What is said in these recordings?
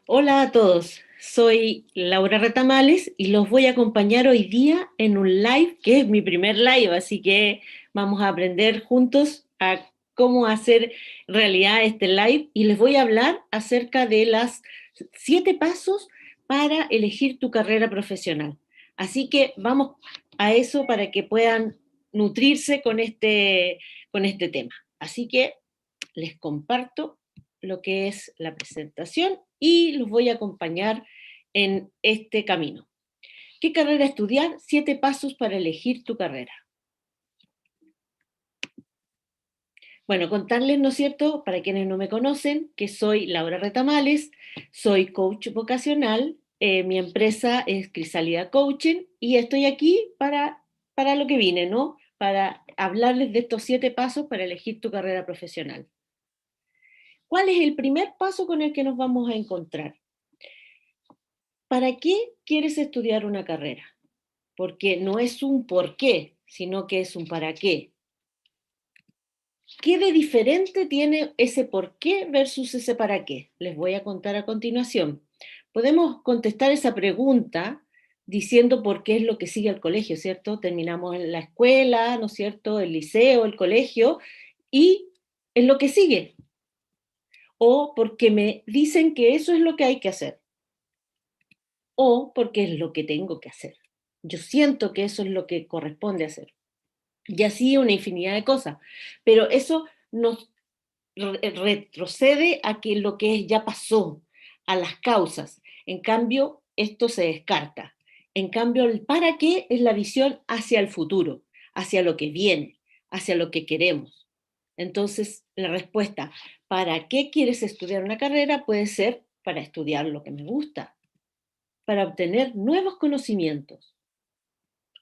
Hola a todos, soy Laura Retamales y los voy a acompañar hoy día en un live que es mi primer live, así que vamos a aprender juntos a cómo hacer realidad este live y les voy a hablar acerca de las 7 pasos para elegir tu carrera profesional. Así que vamos a eso para que puedan nutrirse con este tema. Así que les comparto lo que es la presentación y los voy a acompañar en este camino. ¿Qué carrera estudiar? 7 pasos para elegir tu carrera. Bueno, contarles, ¿no es cierto?, para quienes no me conocen, que soy Laura Retamales, soy coach vocacional, mi empresa es Crisálida Coaching y estoy aquí para lo que vine, ¿no? Para hablarles de estos 7 pasos para elegir tu carrera profesional. ¿Cuál es el primer paso con el que nos vamos a encontrar? ¿Para qué quieres estudiar una carrera? Porque no es un por qué, sino que es un para qué. ¿Qué de diferente tiene ese por qué versus ese para qué? Les voy a contar a continuación. Podemos contestar esa pregunta diciendo por qué es lo que sigue al colegio, ¿cierto? Terminamos en la escuela, ¿no es cierto? El liceo, el colegio, y es lo que sigue. O porque me dicen que eso es lo que hay que hacer. O porque es lo que tengo que hacer. Yo siento que eso es lo que corresponde hacer. Y así una infinidad de cosas. Pero eso nos retrocede a que lo que ya pasó, a las causas. En cambio, esto se descarta. En cambio, el para qué es la visión hacia el futuro, hacia lo que viene, hacia lo que queremos. Entonces, la respuesta, ¿para qué quieres estudiar una carrera? Puede ser para estudiar lo que me gusta, para obtener nuevos conocimientos.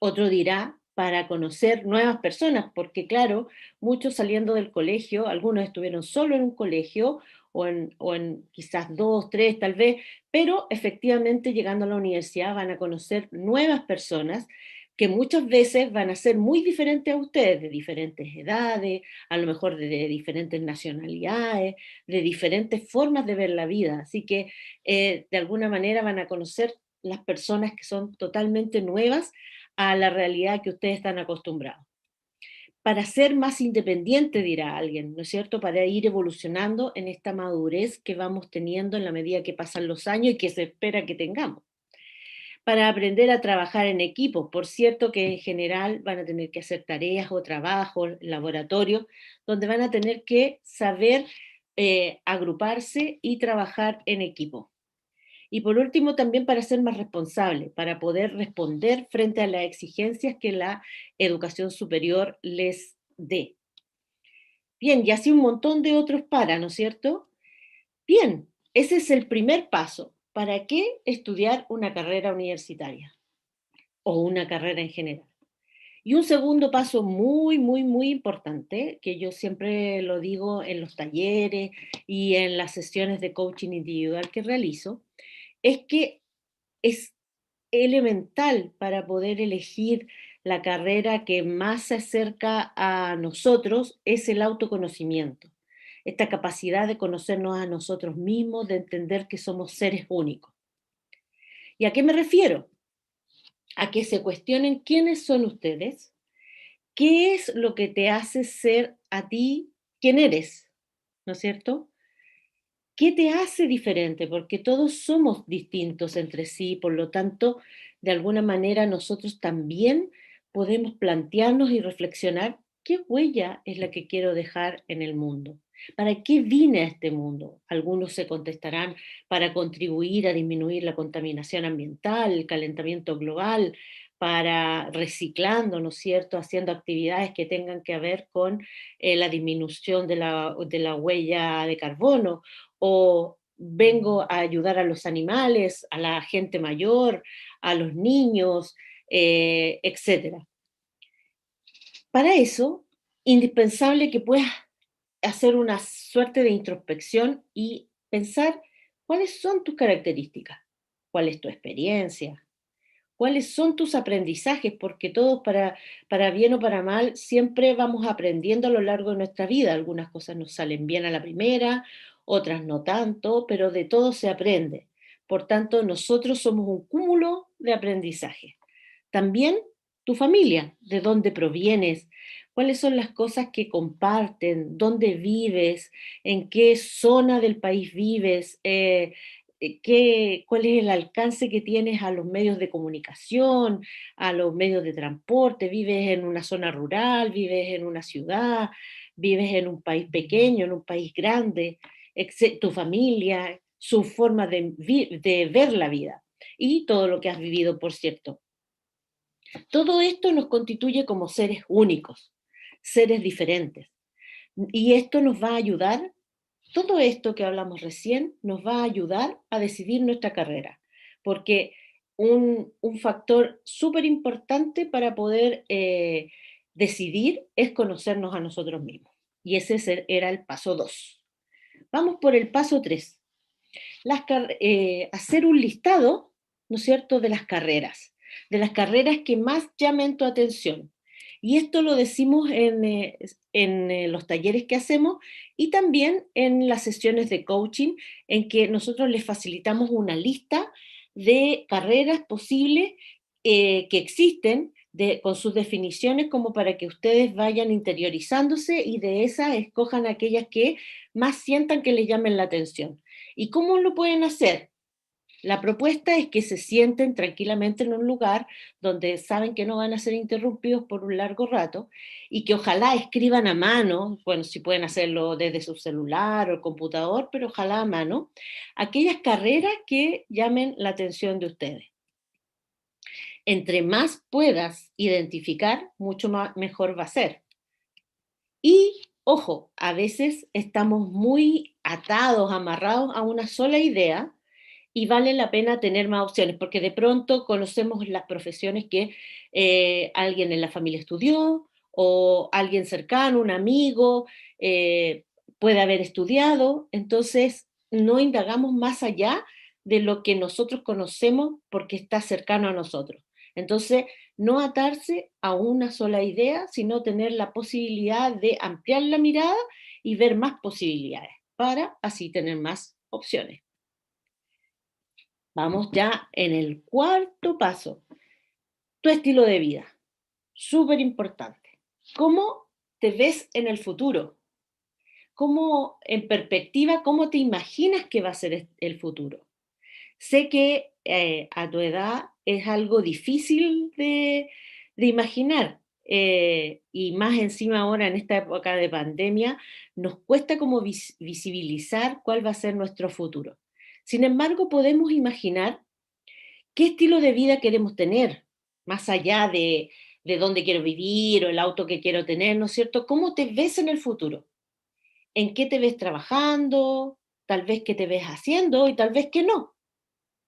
Otro dirá para conocer nuevas personas, porque claro, muchos saliendo del colegio, algunos estuvieron solo en un colegio o en quizás dos, tres tal vez, pero efectivamente llegando a la universidad van a conocer nuevas personas que muchas veces van a ser muy diferentes a ustedes, de diferentes edades, a lo mejor de diferentes nacionalidades, de diferentes formas de ver la vida. Así que de alguna manera van a conocer las personas que son totalmente nuevas a la realidad que ustedes están acostumbrados. Para ser más independiente, dirá alguien, ¿no es cierto? Para ir evolucionando en esta madurez que vamos teniendo en la medida que pasan los años y que se espera que tengamos. Para aprender a trabajar en equipo, por cierto que en general van a tener que hacer tareas o trabajos, laboratorios, donde van a tener que saber agruparse y trabajar en equipo. Y por último, también para ser más responsable, para poder responder frente a las exigencias que la educación superior les dé. Bien, y así un montón de otros para, ¿no es cierto? Bien, ese es el primer paso. ¿Para qué estudiar una carrera universitaria o una carrera en general? Y un segundo paso muy, muy, muy importante, que yo siempre lo digo en los talleres y en las sesiones de coaching individual que realizo, es que es elemental para poder elegir la carrera que más se acerca a nosotros es el autoconocimiento. Esta capacidad de conocernos a nosotros mismos, de entender que somos seres únicos. ¿Y a qué me refiero? A que se cuestionen quiénes son ustedes, qué es lo que te hace ser a ti quien eres, ¿no es cierto? ¿Qué te hace diferente? Porque todos somos distintos entre sí, por lo tanto, de alguna manera nosotros también podemos plantearnos y reflexionar qué huella es la que quiero dejar en el mundo. ¿Para qué vine a este mundo? Algunos se contestarán para contribuir a disminuir la contaminación ambiental, el calentamiento global, para reciclando, ¿no es cierto?, haciendo actividades que tengan que ver con la disminución de la huella de carbono, o vengo a ayudar a los animales, a la gente mayor, a los niños, etcétera. Para eso, indispensable que puedas hacer una suerte de introspección y pensar cuáles son tus características, cuál es tu experiencia, cuáles son tus aprendizajes, porque todos para bien o para mal siempre vamos aprendiendo a lo largo de nuestra vida. Algunas cosas nos salen bien a la primera, otras no tanto, pero de todo se aprende. Por tanto, nosotros somos un cúmulo de aprendizaje. También tu familia, de dónde provienes, cuáles son las cosas que comparten, dónde vives, en qué zona del país vives, cuál es el alcance que tienes a los medios de comunicación, a los medios de transporte, vives en una zona rural, vives en una ciudad, vives en un país pequeño, en un país grande, tu familia, su forma de ver la vida y todo lo que has vivido, por cierto. Todo esto nos constituye como seres únicos, seres diferentes. Y esto nos va a ayudar, todo esto que hablamos recién, nos va a ayudar a decidir nuestra carrera. Porque un factor súper importante para poder decidir es conocernos a nosotros mismos. Y ese era el paso 2. Vamos por el paso 3. Hacer un listado, ¿no es cierto?, de las carreras que más llamen tu atención. Y esto lo decimos en los talleres que hacemos y también en las sesiones de coaching, en que nosotros les facilitamos una lista de carreras posibles que existen, con sus definiciones, como para que ustedes vayan interiorizándose y de esas escojan aquellas que más sientan que les llamen la atención. ¿Y cómo lo pueden hacer? La propuesta es que se sienten tranquilamente en un lugar donde saben que no van a ser interrumpidos por un largo rato y que ojalá escriban a mano, bueno, si pueden hacerlo desde su celular o el computador, pero ojalá a mano, aquellas carreras que llamen la atención de ustedes. Entre más puedas identificar, mucho mejor va a ser. Y, ojo, a veces estamos muy atados, amarrados a una sola idea y vale la pena tener más opciones, porque de pronto conocemos las profesiones que alguien en la familia estudió o alguien cercano, un amigo, puede haber estudiado, entonces no indagamos más allá de lo que nosotros conocemos porque está cercano a nosotros. Entonces, no atarse a una sola idea, sino tener la posibilidad de ampliar la mirada y ver más posibilidades para así tener más opciones. Vamos ya en el cuarto paso, tu estilo de vida. Súper importante. ¿Cómo te ves en el futuro? ¿Cómo, en perspectiva, cómo te imaginas que va a ser el futuro? Sé que a tu edad es algo difícil de imaginar, y más encima ahora en esta época de pandemia, nos cuesta como visibilizar cuál va a ser nuestro futuro. Sin embargo, podemos imaginar qué estilo de vida queremos tener, más allá de dónde quiero vivir o el auto que quiero tener, ¿no es cierto? ¿Cómo te ves en el futuro? ¿En qué te ves trabajando? Tal vez qué te ves haciendo y tal vez que no.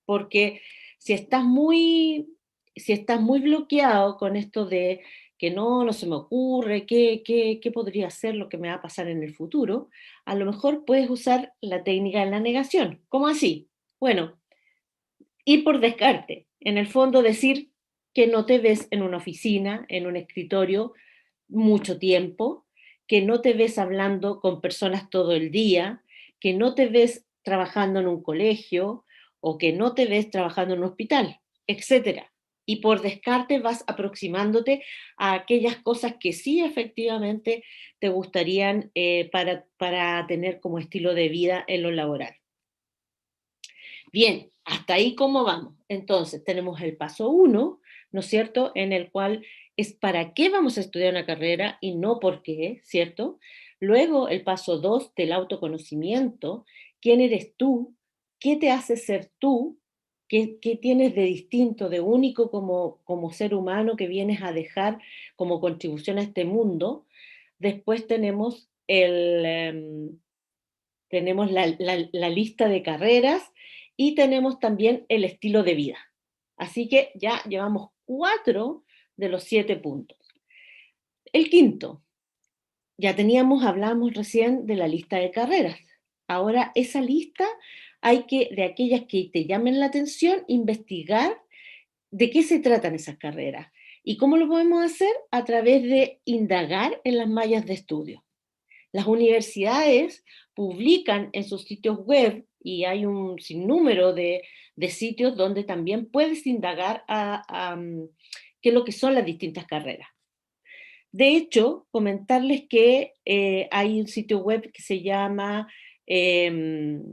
Porque si estás muy, si estás muy bloqueado con esto de que no se me ocurre, qué podría ser lo que me va a pasar en el futuro, a lo mejor puedes usar la técnica de la negación. ¿Cómo así? Bueno, ir por descarte. En el fondo decir que no te ves en una oficina, en un escritorio mucho tiempo, que no te ves hablando con personas todo el día, que no te ves trabajando en un colegio o que no te ves trabajando en un hospital, etcétera. Y por descarte vas aproximándote a aquellas cosas que sí efectivamente te gustarían para tener como estilo de vida en lo laboral. Bien, hasta ahí cómo vamos. Entonces, tenemos el paso 1, ¿no es cierto?, en el cual es para qué vamos a estudiar una carrera y no por qué, ¿cierto? Luego, el paso 2 del autoconocimiento, ¿quién eres tú? ¿Qué te hace ser tú? ¿Qué tienes de distinto, de único como ser humano que vienes a dejar como contribución a este mundo? Después tenemos la lista de carreras y tenemos también el estilo de vida. Así que ya llevamos 4 de los 7 puntos. El quinto, hablamos recién de la lista de carreras. Ahora esa lista de aquellas que te llamen la atención, investigar de qué se tratan esas carreras. ¿Y cómo lo podemos hacer? A través de indagar en las mallas de estudio. Las universidades publican en sus sitios web y hay un sinnúmero de sitios donde también puedes indagar qué es lo que son las distintas carreras. De hecho, comentarles que hay un sitio web que em,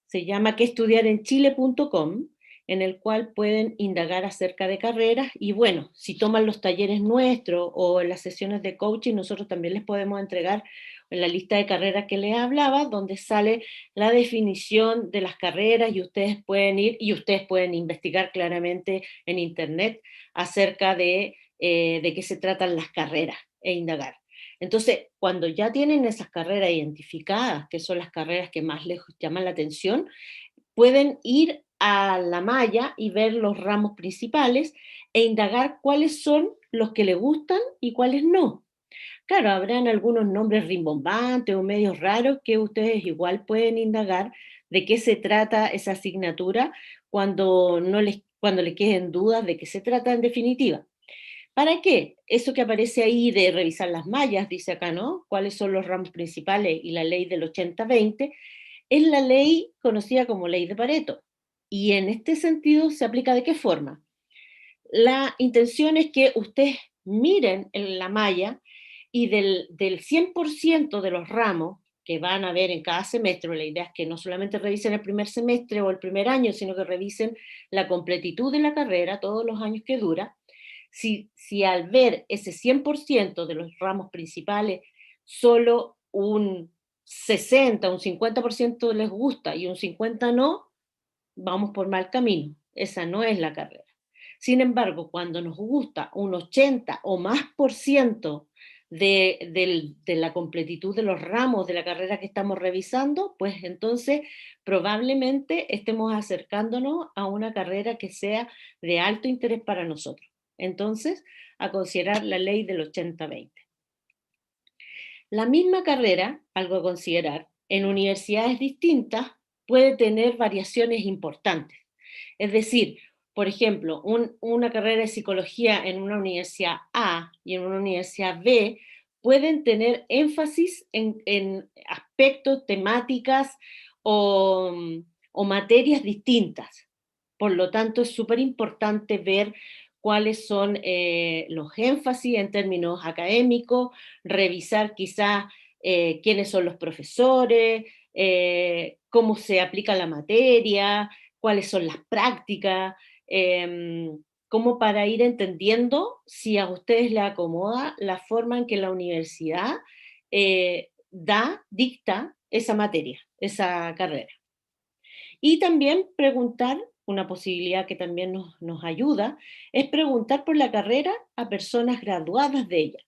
se llama queestudiarenchile.com, en el cual pueden indagar acerca de carreras y bueno, si toman los talleres nuestros o en las sesiones de coaching, nosotros también les podemos entregar en la lista de carreras que les hablaba, donde sale la definición de las carreras y ustedes pueden ir y ustedes pueden investigar claramente en internet acerca de qué se tratan las carreras e indagar. Entonces, cuando ya tienen esas carreras identificadas, que son las carreras que más les llaman la atención, pueden ir a la malla y ver los ramos principales e indagar cuáles son los que les gustan y cuáles no. Claro, habrán algunos nombres rimbombantes o medios raros que ustedes igual pueden indagar de qué se trata esa asignatura cuando no les, cuando les queden dudas de qué se trata en definitiva. ¿Para qué? Eso que aparece ahí de revisar las mallas, dice acá, ¿no? ¿Cuáles son los ramos principales y la ley del 80-20? Es la ley conocida como ley de Pareto. Y en este sentido se aplica de qué forma. La intención es que ustedes miren en la malla y del 100% de los ramos que van a ver en cada semestre, la idea es que no solamente revisen el primer semestre o el primer año, sino que revisen la completitud de la carrera, todos los años que dura, si al ver ese 100% de los ramos principales, solo un 60, un 50% les gusta y un 50% no, vamos por mal camino. Esa no es la carrera. Sin embargo, cuando nos gusta un 80 o más por ciento de la completitud de los ramos de la carrera que estamos revisando, pues entonces probablemente estemos acercándonos a una carrera que sea de alto interés para nosotros. Entonces, a considerar la ley del 80-20. La misma carrera, algo a considerar, en universidades distintas puede tener variaciones importantes. Es decir, por ejemplo, una carrera de psicología en una universidad A y en una universidad B pueden tener énfasis en aspectos, temáticas o, o materias distintas. Por lo tanto, es súper importante ver cuáles son los énfasis en términos académicos, revisar quizás quiénes son los profesores, cómo se aplica la materia, cuáles son las prácticas, como para ir entendiendo si a ustedes les acomoda la forma en que la universidad dicta esa materia, esa carrera. Y también preguntar, una posibilidad que también nos ayuda, es preguntar por la carrera a personas graduadas de ella.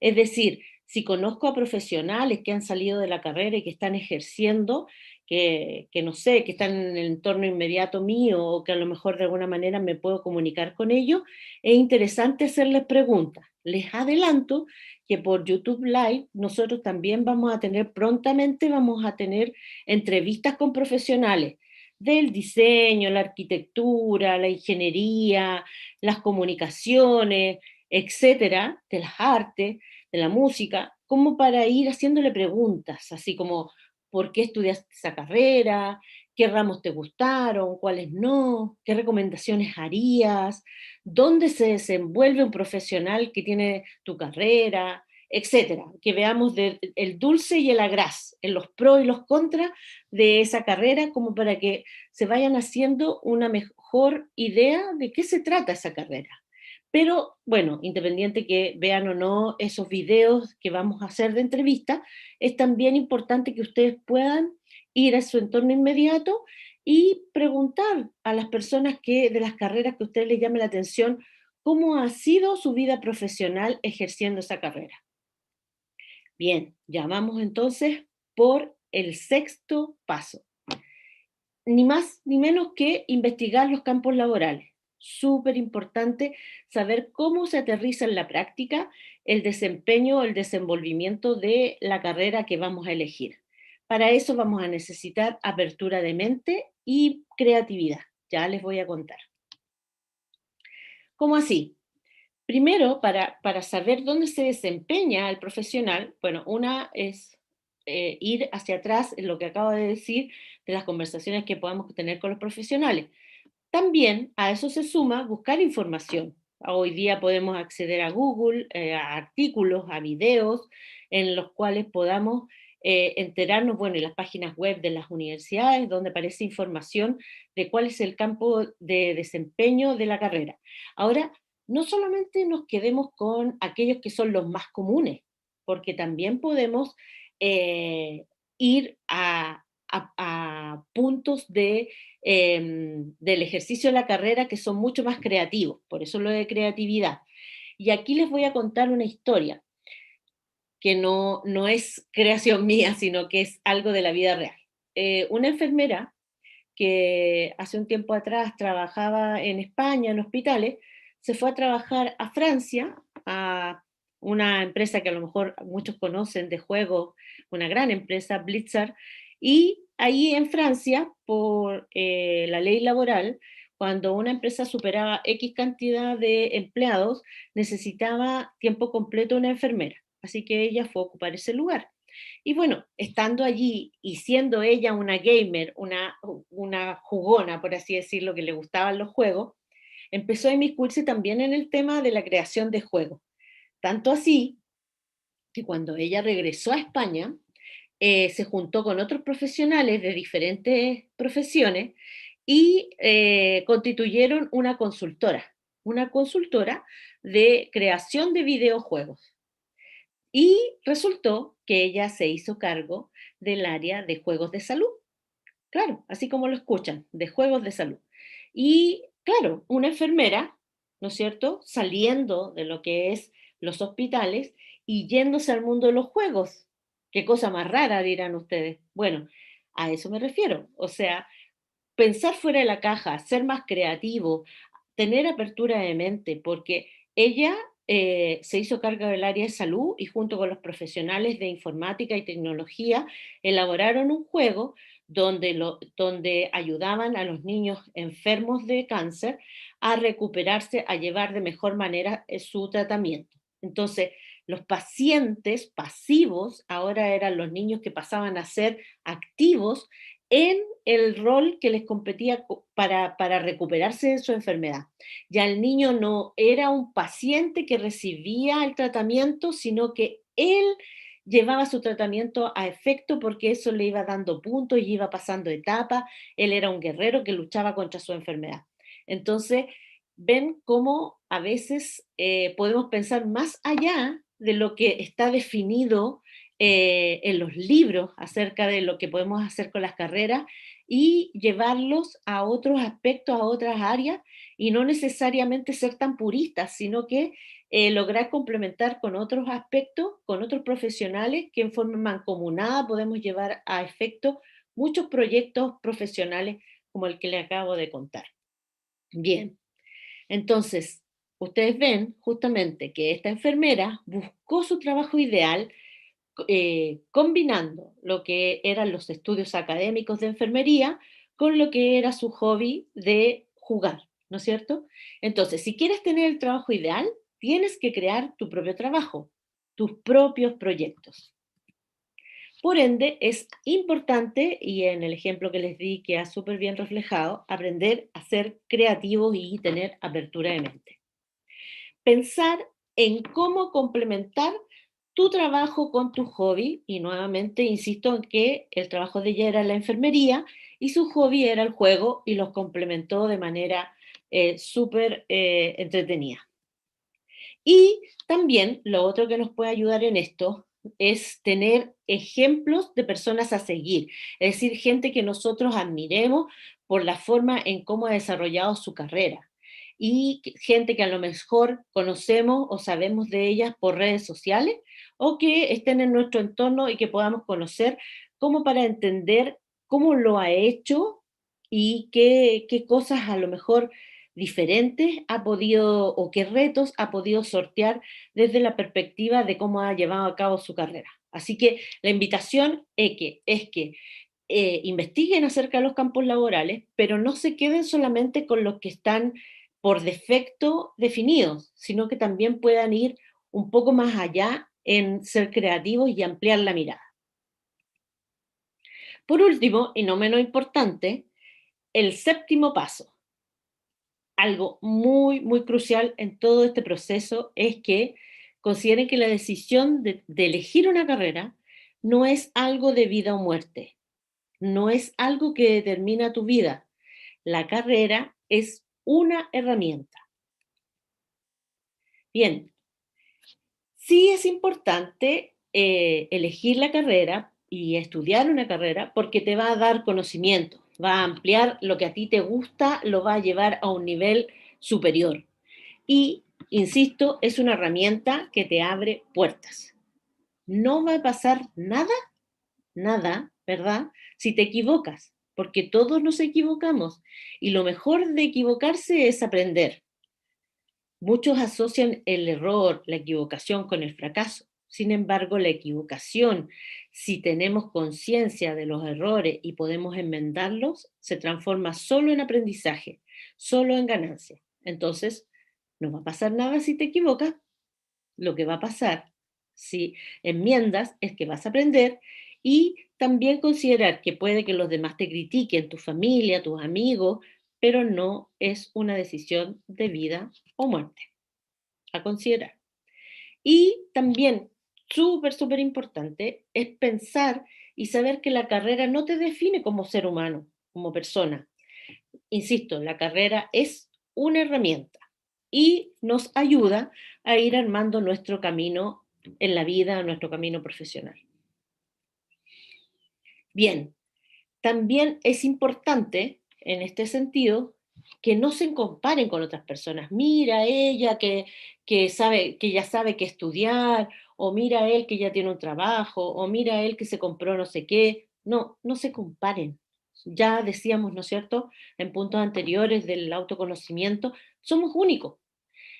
Es decir, si conozco a profesionales que han salido de la carrera y que están ejerciendo, que no sé, que están en el entorno inmediato mío o que a lo mejor de alguna manera me puedo comunicar con ellos, es interesante hacerles preguntas. Les adelanto que por YouTube Live nosotros también vamos a tener prontamente, vamos a tener entrevistas con profesionales del diseño, la arquitectura, la ingeniería, las comunicaciones, etcétera, de las artes, de la música, como para ir haciéndole preguntas, así como, ¿por qué estudiaste esa carrera? ¿Qué ramos te gustaron? ¿Cuáles no? ¿Qué recomendaciones harías? ¿Dónde se desenvuelve un profesional que tiene tu carrera? Etcétera, que veamos el dulce y el agraz, en los pros y los contras de esa carrera, como para que se vayan haciendo una mejor idea de qué se trata esa carrera. Pero bueno, independiente que vean o no esos videos que vamos a hacer de entrevista, es también importante que ustedes puedan ir a su entorno inmediato y preguntar a las personas de las carreras que a ustedes les llame la atención, cómo ha sido su vida profesional ejerciendo esa carrera. Bien, ya vamos entonces por el sexto paso. Ni más ni menos que investigar los campos laborales. Súper importante saber cómo se aterriza en la práctica el desempeño o el desenvolvimiento de la carrera que vamos a elegir. Para eso vamos a necesitar apertura de mente y creatividad. Ya les voy a contar. ¿Cómo así? Primero, para saber dónde se desempeña el profesional, bueno, una es ir hacia atrás en lo que acabo de decir de las conversaciones que podamos tener con los profesionales. También a eso se suma buscar información. Hoy día podemos acceder a Google, a artículos, a videos en los cuales podamos enterarnos, bueno, y las páginas web de las universidades, donde aparece información de cuál es el campo de desempeño de la carrera. Ahora, no solamente nos quedemos con aquellos que son los más comunes, porque también podemos eh, ir a puntos del ejercicio de la carrera que son mucho más creativos, por eso lo de creatividad. Y aquí les voy a contar una historia que no es creación mía, sino que es algo de la vida real. Una enfermera que hace un tiempo atrás trabajaba en España, en hospitales, se fue a trabajar a Francia, a una empresa que a lo mejor muchos conocen de juegos, una gran empresa, Blizzard, y ahí en Francia, por la ley laboral, cuando una empresa superaba X cantidad de empleados, necesitaba tiempo completo una enfermera. Así que ella fue a ocupar ese lugar. Y bueno, estando allí y siendo ella una gamer, una jugona, por así decirlo, que le gustaban los juegos, empezó a inmiscuirse también en el tema de la creación de juegos. Tanto así que cuando ella regresó a España, se juntó con otros profesionales de diferentes profesiones y constituyeron una consultora de creación de videojuegos. Y resultó que ella se hizo cargo del área de juegos de salud. Claro, así como lo escuchan, de juegos de salud. Y claro, una enfermera, ¿no es cierto?, saliendo de lo que es los hospitales y yéndose al mundo de los juegos. Qué cosa más rara, dirán ustedes. Bueno, a eso me refiero. O sea, pensar fuera de la caja, ser más creativo, tener apertura de mente, porque ella se hizo cargo del área de salud y junto con los profesionales de informática y tecnología elaboraron un juego donde ayudaban a los niños enfermos de cáncer a recuperarse, a llevar de mejor manera su tratamiento. Entonces, los pacientes pasivos ahora eran los niños que pasaban a ser activos en el rol que les competía para recuperarse de su enfermedad. Ya el niño no era un paciente que recibía el tratamiento, sino que él llevaba su tratamiento a efecto porque eso le iba dando puntos y iba pasando etapas. Él era un guerrero que luchaba contra su enfermedad. Entonces, ven cómo a veces podemos pensar más allá de lo que está definido en los libros acerca de lo que podemos hacer con las carreras y llevarlos a otros aspectos, a otras áreas, y no necesariamente ser tan puristas, sino que lograr complementar con otros aspectos, con otros profesionales que en forma mancomunada podemos llevar a efecto muchos proyectos profesionales como el que le acabo de contar. Bien, entonces, ustedes ven justamente que esta enfermera buscó su trabajo ideal combinando lo que eran los estudios académicos de enfermería con lo que era su hobby de jugar, ¿no es cierto? Entonces, si quieres tener el trabajo ideal, tienes que crear tu propio trabajo, tus propios proyectos. Por ende, es importante, y en el ejemplo que les di queda súper bien reflejado, aprender a ser creativos y tener apertura de mente. Pensar en cómo complementar tu trabajo con tu hobby, y nuevamente insisto en que el trabajo de ella era la enfermería y su hobby era el juego y los complementó de manera súper entretenida. Y también lo otro que nos puede ayudar en esto es tener ejemplos de personas a seguir, es decir, gente que nosotros admiremos por la forma en cómo ha desarrollado su carrera y gente que a lo mejor conocemos o sabemos de ellas por redes sociales o que estén en nuestro entorno y que podamos conocer como para entender cómo lo ha hecho y qué cosas a lo mejor diferentes ha podido o qué retos ha podido sortear desde la perspectiva de cómo ha llevado a cabo su carrera. Así que la invitación es que investiguen acerca de los campos laborales, pero no se queden solamente con los que están por defecto definidos, sino que también puedan ir un poco más allá en ser creativos y ampliar la mirada. Por último, y no menos importante, el séptimo paso, algo muy, muy crucial en todo este proceso, es que consideren que la decisión de elegir una carrera no es algo de vida o muerte, no es algo que determina tu vida. La carrera es una herramienta. Bien, sí es importante elegir la carrera y estudiar una carrera porque te va a dar conocimiento, va a ampliar lo que a ti te gusta, lo va a llevar a un nivel superior. Y, insisto, es una herramienta que te abre puertas. No va a pasar nada, nada, ¿verdad? Si te equivocas, porque todos nos equivocamos. Y lo mejor de equivocarse es aprender. Muchos asocian el error, la equivocación con el fracaso. Sin embargo, la equivocación, si tenemos conciencia de los errores y podemos enmendarlos, se transforma solo en aprendizaje, solo en ganancia. Entonces, no va a pasar nada si te equivocas. Lo que va a pasar si enmiendas es que vas a aprender y también considerar que puede que los demás te critiquen, tu familia, tus amigos, pero no es una decisión de vida o muerte a considerar. Y también, súper, súper importante, es pensar y saber que la carrera no te define como ser humano, como persona. Insisto, la carrera es una herramienta y nos ayuda a ir armando nuestro camino en la vida, nuestro camino profesional. Bien, también es importante en este sentido que no se comparen con otras personas. Mira ella sabe, que ya sabe que estudiar, o mira él que ya tiene un trabajo, o mira él que se compró no sé qué. No, no se comparen. Ya decíamos, ¿no es cierto?, en puntos anteriores del autoconocimiento, somos únicos.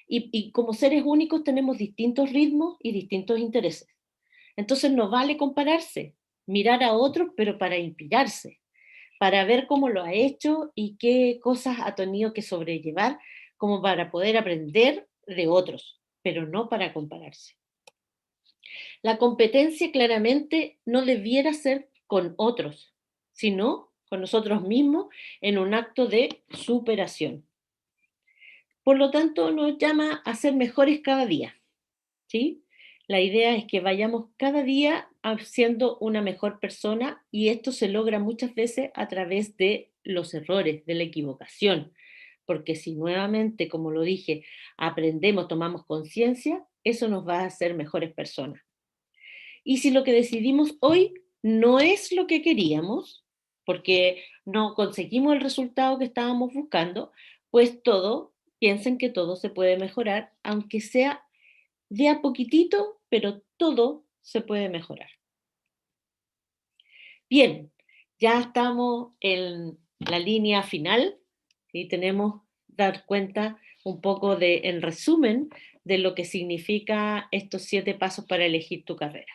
Y como seres únicos tenemos distintos ritmos y distintos intereses. Entonces no vale compararse, mirar a otros, pero para inspirarse, para ver cómo lo ha hecho y qué cosas ha tenido que sobrellevar, como para poder aprender de otros, pero no para compararse. La competencia claramente no debiera ser con otros, sino con nosotros mismos en un acto de superación. Por lo tanto, nos llama a ser mejores cada día, ¿sí? La idea es que vayamos cada día siendo una mejor persona y esto se logra muchas veces a través de los errores, de la equivocación, porque si nuevamente, como lo dije, aprendemos, tomamos conciencia, eso nos va a hacer mejores personas. Y si lo que decidimos hoy no es lo que queríamos, porque no conseguimos el resultado que estábamos buscando, pues piensen que todo se puede mejorar, aunque sea de a poquitito, pero todo se puede mejorar. Bien, ya estamos en la línea final y tenemos que dar cuenta un poco en resumen, de lo que significa estos 7 pasos para elegir tu carrera.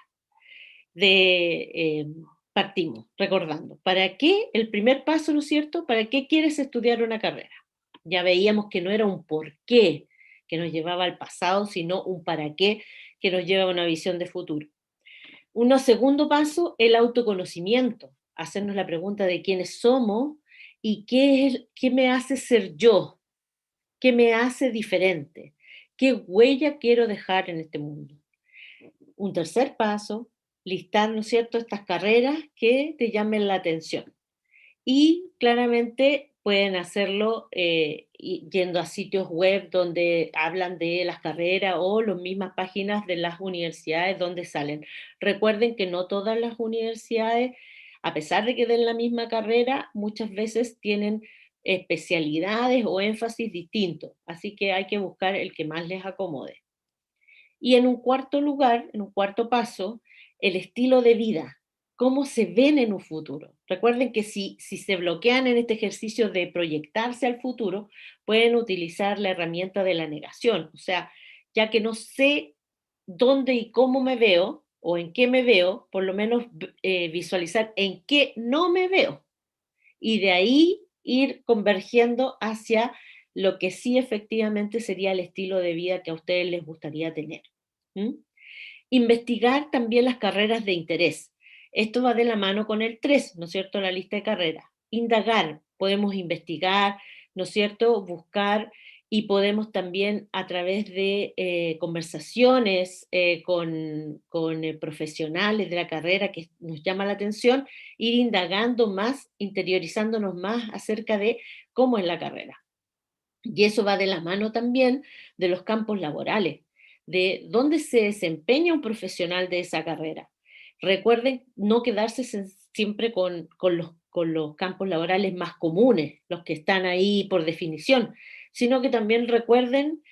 Partimos recordando, ¿para qué? El primer paso, ¿no es cierto? ¿Para qué quieres estudiar una carrera? Ya veíamos que no era un por qué que nos llevaba al pasado, sino un para qué que nos lleva a una visión de futuro. Un segundo paso, el autoconocimiento, hacernos la pregunta de quiénes somos y qué me hace ser yo, qué me hace diferente, qué huella quiero dejar en este mundo. Un tercer paso, listar, ¿no es cierto?, estas carreras que te llamen la atención. Y claramente pueden hacerlo yendo a sitios web donde hablan de las carreras o las mismas páginas de las universidades donde salen. Recuerden que no todas las universidades, a pesar de que den la misma carrera, muchas veces tienen especialidades o énfasis distintos, así que hay que buscar el que más les acomode. Y en un cuarto lugar, en un cuarto paso, el estilo de vida, cómo se ven en un futuro. Recuerden que si se bloquean en este ejercicio de proyectarse al futuro, pueden utilizar la herramienta de la negación. O sea, ya que no sé dónde y cómo me veo o en qué me veo, por lo menos visualizar en qué no me veo. Y de ahí ir convergiendo hacia lo que sí efectivamente sería el estilo de vida que a ustedes les gustaría tener. ¿Mm? Investigar también las carreras de interés. Esto va de la mano con el 3, ¿no es cierto?, la lista de carreras. Indagar, podemos investigar, ¿no es cierto?, buscar, y podemos también a través de conversaciones con profesionales de la carrera que nos llama la atención, ir indagando más, interiorizándonos más acerca de cómo es la carrera. Y eso va de la mano también de los campos laborales, de dónde se desempeña un profesional de esa carrera. Recuerden no quedarse siempre con los campos laborales más comunes, los que están ahí por definición, sino que también recuerden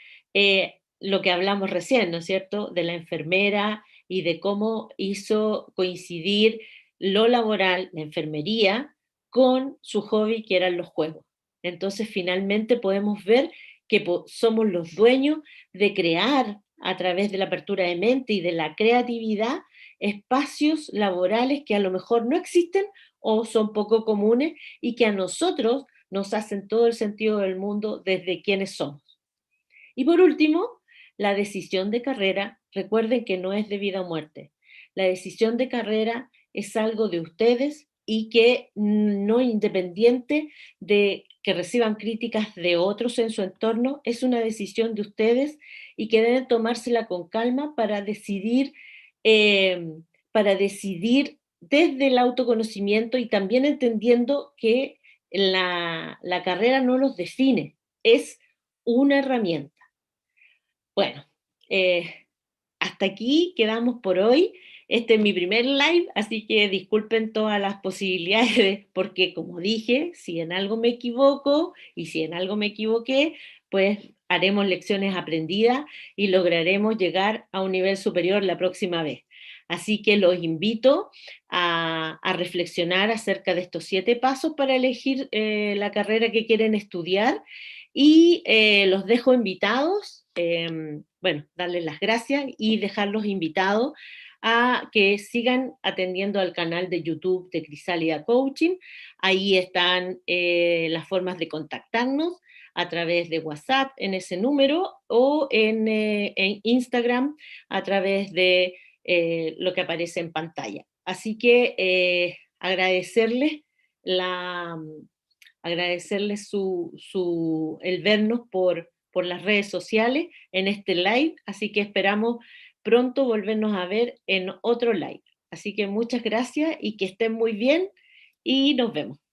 lo que hablamos recién, ¿no es cierto?, de la enfermera y de cómo hizo coincidir lo laboral, la enfermería, con su hobby, que eran los juegos. Entonces, finalmente podemos ver que somos los dueños de crear a través de la apertura de mente y de la creatividad espacios laborales que a lo mejor no existen o son poco comunes y que a nosotros nos hacen todo el sentido del mundo desde quienes somos. Y por último, la decisión de carrera, recuerden que no es de vida o muerte. La decisión de carrera es algo de ustedes y que no independiente de que reciban críticas de otros en su entorno, es una decisión de ustedes y que deben tomársela con calma eh, para decidir desde el autoconocimiento y también entendiendo que la carrera no los define, es una herramienta. Bueno, hasta aquí quedamos por hoy. Este es mi primer live, así que disculpen todas las posibilidades, porque como dije, si en algo me equivoco y si en algo me equivoqué, pues haremos lecciones aprendidas y lograremos llegar a un nivel superior la próxima vez. Así que los invito a reflexionar acerca de estos 7 pasos para elegir la carrera que quieren estudiar y los dejo invitados, bueno, darles las gracias y dejarlos invitados a que sigan atendiendo al canal de YouTube de Crisálida Coaching. Ahí están las formas de contactarnos a través de WhatsApp en ese número o en Instagram a través de lo que aparece en pantalla. Así que agradecerles la, agradecerles el vernos por las redes sociales en este live, así que esperamos pronto volvernos a ver en otro live. Así que muchas gracias y que estén muy bien y nos vemos.